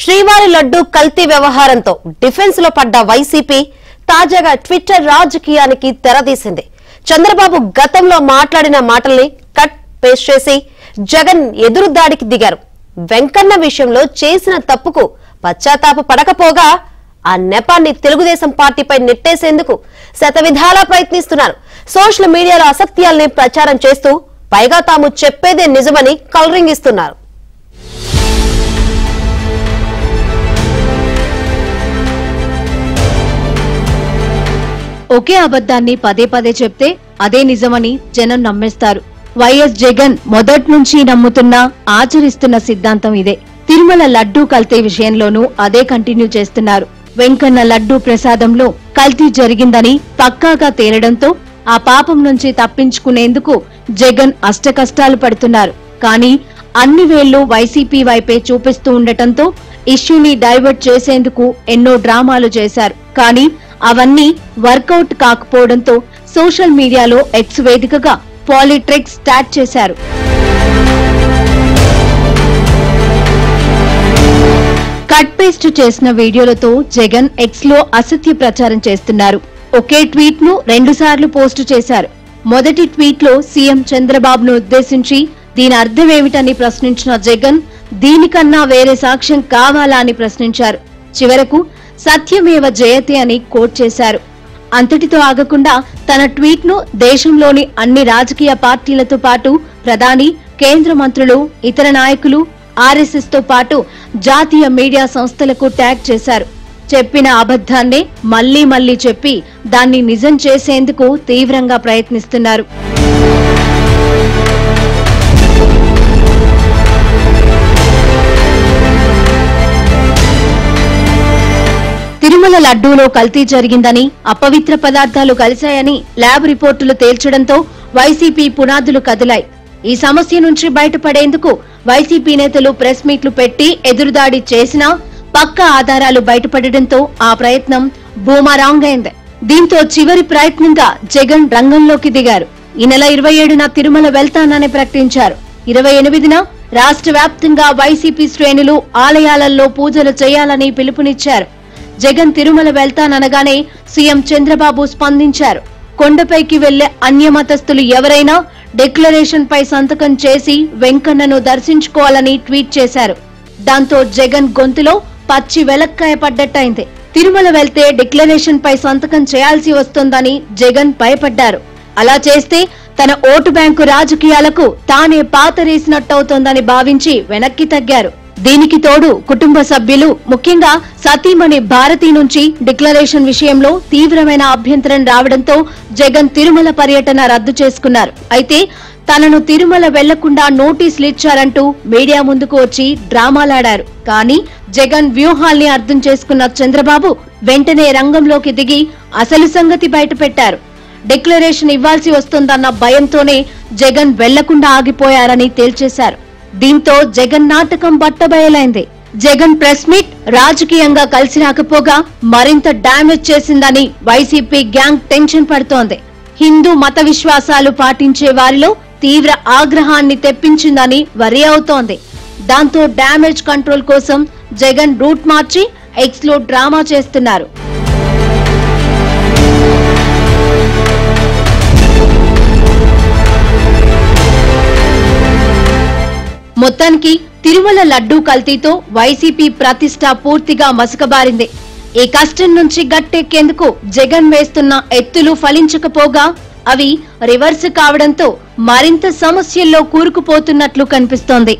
శ్రీవారి లడ్డు కల్తీ వ్యవహారంతో డిఫెన్స్ లో పడ్డ వైసీపీ తాజాగా ట్విట్టర్ రాజకీయానికి తెరదీసింది. చంద్రబాబు గతంలో మాట్లాడిన మాటల్ని కట్ పేస్ట్ చేసి జగన్ ఎదురుదాడికి దిగారు. వెంకన్న విషయంలో చేసిన తప్పుకు పశ్చాత్తాప పడకపోగా ఆ నెపాన్ని తెలుగుదేశం పార్టీపై నెట్టేసేందుకు శతవిధాలా ప్రయత్నిస్తున్నారు. సోషల్ మీడియాలో అసత్యాల్ని ప్రచారం చేస్తూ పైగా తాము చెప్పేదే నిజమని కలరింగ్ ఇస్తున్నారు. ఒకే అబద్ధాన్ని పదే పదే చెప్తే అదే నిజమని జనం నమ్మేస్తారు. వైఎస్ జగన్ మొదటి నుంచి నమ్ముతున్న ఆచరిస్తున్న సిద్ధాంతం ఇదే. తిరుమల లడ్డూ కల్తీ విషయంలోనూ అదే కంటిన్యూ చేస్తున్నారు. వెంకన్న లడ్డూ ప్రసాదంలో కల్తీ జరిగిందని పక్కాగా తేలడంతో ఆ పాపం నుంచి తప్పించుకునేందుకు జగన్ అష్టకష్టాలు పడుతున్నారు. కానీ అన్ని వేళ్లు వైసీపీ వైపే చూపిస్తూ ఉండటంతో ఇష్యూని డైవర్ట్ చేసేందుకు ఎన్నో డ్రామాలు చేశారు. కానీ అవన్నీ వర్కౌట్ కాకపోవడంతో సోషల్ మీడియాలో ఎక్స్ వేదికగా పాలిట్రిక్స్ స్టార్ట్ చేశారు. కట్ పేస్ట్ చేసిన వీడియోలతో జగన్ ఎక్స్ లో అసత్య ప్రచారం చేస్తున్నారు. ఒకే ట్వీట్ ను 2 సార్లు పోస్టు చేశారు. మొదటి ట్వీట్ లో సీఎం చంద్రబాబును ఉద్దేశించి దీని అర్థమేమిటని ప్రశ్నించిన జగన్ దీనికన్నా వేరే సాక్ష్యం కావాలా అని ప్రశ్నించారు. చివరకు సత్యమేవ జయతే అని కోట్ చేశారు. అంతటితో ఆగకుండా తన ట్వీట్ ను దేశంలోని అన్ని రాజకీయ పార్టీలతో పాటు ప్రధాని, కేంద్ర మంత్రులు, ఇతర నాయకులు, ఆర్ఎస్ఎస్ తో పాటు జాతీయ మీడియా సంస్థలకు ట్యాగ్ చేశారు. చెప్పిన అబద్ధాన్నే మళ్లీ మళ్లీ చెప్పి దాన్ని నిజం చేసేందుకు తీవ్రంగా ప్రయత్నిస్తున్నారు. తిరుమల లడ్డూలో కల్తీ జరిగిందని, అపవిత్ర పదార్థాలు కలిశాయని ల్యాబ్ రిపోర్టులు తేల్చడంతో వైసీపీ పునాదులు కదిలాయి. ఈ సమస్య నుంచి బయటపడేందుకు వైసీపీ నేతలు ప్రెస్ మీట్లు పెట్టి ఎదురుదాడి చేసినా పక్కా ఆధారాలు బయటపడడంతో ఆ ప్రయత్నం బూమరాంగ్ అయింది. దీంతో చివరి ప్రయత్నంగా జగన్ రంగంలోకి దిగారు. ఈ నెల 27న తిరుమల వెళ్తానని ప్రకటించారు. 28న రాష్ట్ర వ్యాప్తంగా వైసీపీ శ్రేణులు ఆలయాలలో పూజలు చేయాలని పిలుపునిచ్చారు. జగన్ తిరుమల వెళ్తాననగానే సీఎం చంద్రబాబు స్పందించారు. కొండపైకి వెళ్లే అన్యమతస్థులు ఎవరైనా డిక్లరేషన్ పై సంతకం చేసి వెంకన్నను దర్శించుకోవాలని ట్వీట్ చేశారు. దాంతో జగన్ గొంతులో పచ్చి వెలక్కాయ పడ్డట్టయింది. తిరుమల వెళ్తే డిక్లరేషన్ పై సంతకం చేయాల్సి వస్తుందని జగన్ భయపడ్డారు. అలా చేస్తే తన ఓటు బ్యాంకు రాజకీయాలకు తానే పాతరేసినట్టవుతోందని భావించి వెనక్కి తగ్గారు. దీనికి తోడు కుటుంబ సభ్యులు, ముఖ్యంగా సతీమణి భారతి నుంచి డిక్లరేషన్ విషయంలో తీవ్రమైన అభ్యంతరం రావడంతో జగన్ తిరుమల పర్యటన రద్దు చేసుకున్నారు. అయితే తనను తిరుమల వెళ్లకుండా నోటీసులు ఇచ్చారంటూ మీడియా ముందుకు వచ్చి డ్రామాలాడారు. కానీ జగన్ వ్యూహాల్ని అర్థం చేసుకున్న చంద్రబాబు వెంటనే రంగంలోకి దిగి అసలు సంగతి బయటపెట్టారు. డిక్లరేషన్ ఇవ్వాల్సి వస్తుందన్న భయంతోనే జగన్ వెళ్లకుండా ఆగిపోయారని తేల్చేశారు. దీంతో జగన్ నాటకం బట్టబయలైంది. జగన్ ప్రెస్ మీట్ రాజకీయంగా కలిసి రాకపోగా మరింత డ్యామేజ్ చేసిందని వైసీపీ గ్యాంగ్ టెన్షన్ పడుతోంది. హిందూ మత విశ్వాసాలు పాటించే వారిలో తీవ్ర ఆగ్రహాన్ని తెప్పించిందని వరి అవుతోంది. దాంతో డ్యామేజ్ కంట్రోల్ కోసం జగన్ రూట్ మార్చి ఎక్స్ లో డ్రామా చేస్తున్నారు. మొత్తానికి తిరుమల లడ్డూ కల్తీతో వైసీపీ ప్రతిష్ట పూర్తిగా మసకబారింది. ఈ కష్టం నుంచి గట్టెక్కేందుకు జగన్ వేస్తున్న ఎత్తులు ఫలించకపోగా అవి రివర్స్ కావడంతో మరింత సమస్యల్లో కూరుకుపోతున్నట్లు కనిపిస్తోంది.